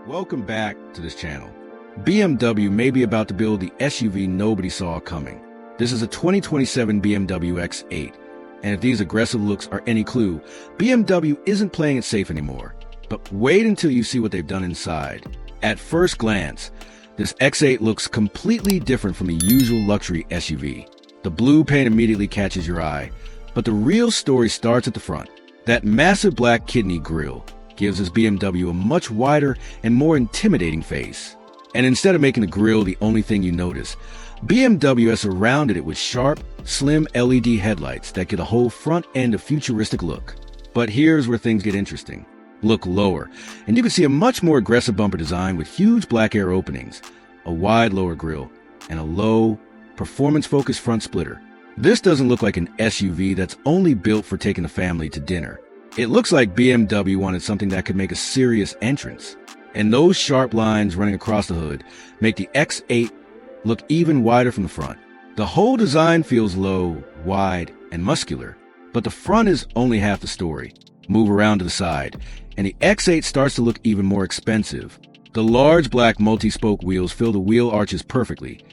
Welcome back to this channel. BMW may be about to build the SUV nobody saw coming. This is a 2027 BMW X8, and if these aggressive looks are any clue, BMW isn't playing it safe anymore. But wait until you see what they've done inside. At first glance, this X8 looks completely different from the usual luxury SUV. The blue paint immediately catches your eye, but the real story starts at the front. That massive black kidney grille gives this BMW a much wider and more intimidating face. And instead of making the grille the only thing you notice, BMW has surrounded it with sharp, slim LED headlights that give the whole front end a futuristic look. But here's where things get interesting. Look lower, and you can see a much more aggressive bumper design with huge black air openings, a wide lower grille, and a low, performance-focused front splitter. This doesn't look like an SUV that's only built for taking the family to dinner. It looks like BMW wanted something that could make a serious entrance. And those sharp lines running across the hood make the X8 look even wider from the front. The whole design feels low, wide, and muscular, but the front is only half the story. Move around to the side, and the X8 starts to look even more expensive. The large black multi-spoke wheels fill the wheel arches perfectly,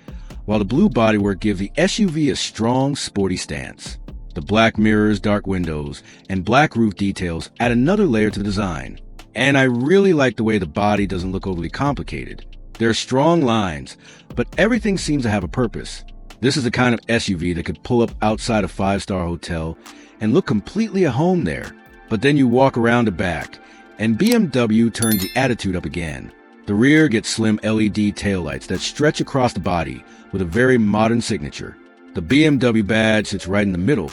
while the blue bodywork gives the SUV a strong, sporty stance. The black mirrors, dark windows, and black roof details add another layer to the design. And I really like the way the body doesn't look overly complicated. There are strong lines, but everything seems to have a purpose. This is the kind of SUV that could pull up outside a five-star hotel and look completely at home there. But then you walk around the back, and BMW turns the attitude up again. The rear gets slim LED taillights that stretch across the body with a very modern signature. The BMW badge sits right in the middle,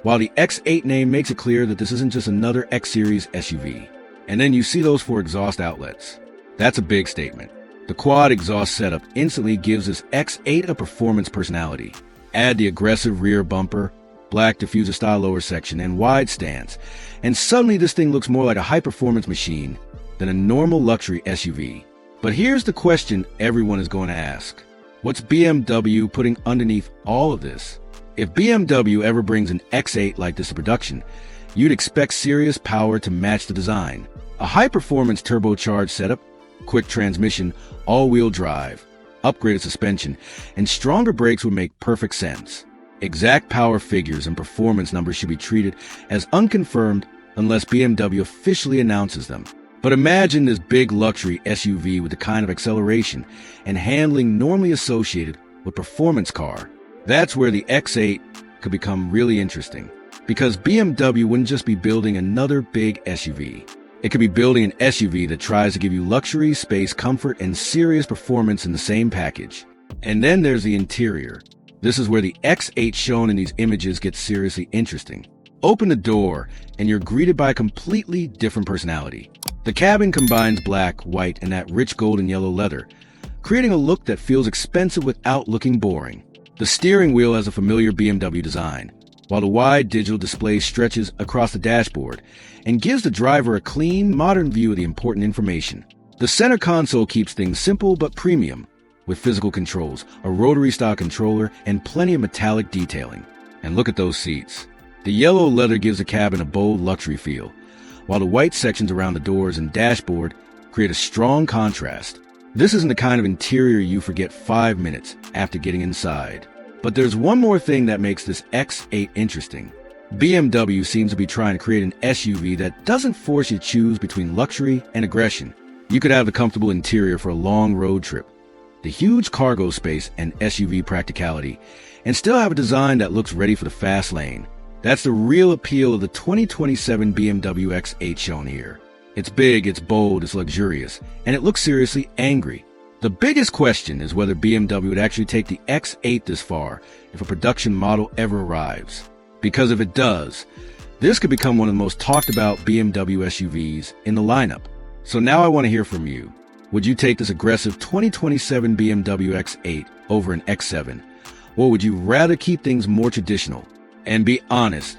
while the X8 name makes it clear that this isn't just another X-Series SUV. And then you see those four exhaust outlets. That's a big statement. The quad exhaust setup instantly gives this X8 a performance personality. Add the aggressive rear bumper, black diffuser-style lower section, and wide stance, and suddenly this thing looks more like a high-performance machine than a normal luxury SUV. But here's the question everyone is going to ask. What's BMW putting underneath all of this? If BMW ever brings an X8 like this to production, you'd expect serious power to match the design. A high-performance turbocharged setup, quick transmission, all-wheel drive, upgraded suspension, and stronger brakes would make perfect sense. Exact power figures and performance numbers should be treated as unconfirmed unless BMW officially announces them. But imagine this big luxury SUV with the kind of acceleration and handling normally associated with performance car. That's where the X8 could become really interesting. Because BMW wouldn't just be building another big SUV. It could be building an SUV that tries to give you luxury, space, comfort, and serious performance in the same package. And then there's the interior. This is where the X8 shown in these images gets seriously interesting. Open the door, and you're greeted by a completely different personality. The cabin combines black, white, and that rich gold and yellow leather, creating a look that feels expensive without looking boring. The steering wheel has a familiar BMW design, while the wide digital display stretches across the dashboard and gives the driver a clean, modern view of the important information. The center console keeps things simple but premium, with physical controls, a rotary-style controller, and plenty of metallic detailing. And look at those seats. The yellow leather gives the cabin a bold luxury feel, while the white sections around the doors and dashboard create a strong contrast. This isn't the kind of interior you forget 5 minutes after getting inside. But there's one more thing that makes this X8 interesting. BMW seems to be trying to create an SUV that doesn't force you to choose between luxury and aggression. You could have the comfortable interior for a long road trip, the huge cargo space and SUV practicality, and still have a design that looks ready for the fast lane. That's the real appeal of the 2027 BMW X8 shown here. It's big, it's bold, it's luxurious, and it looks seriously angry. The biggest question is whether BMW would actually take the X8 this far if a production model ever arrives. Because if it does, this could become one of the most talked about BMW SUVs in the lineup. So now I want to hear from you. Would you take this aggressive 2027 BMW X8 over an X7? Or would you rather keep things more traditional? And be honest,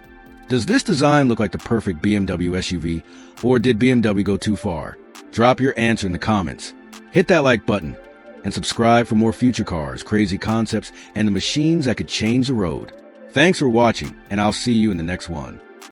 does this design look like the perfect BMW SUV, or did BMW go too far? Drop your answer in the comments. Hit that like button, and subscribe for more future cars, crazy concepts, and the machines that could change the road. Thanks for watching, and I'll see you in the next one.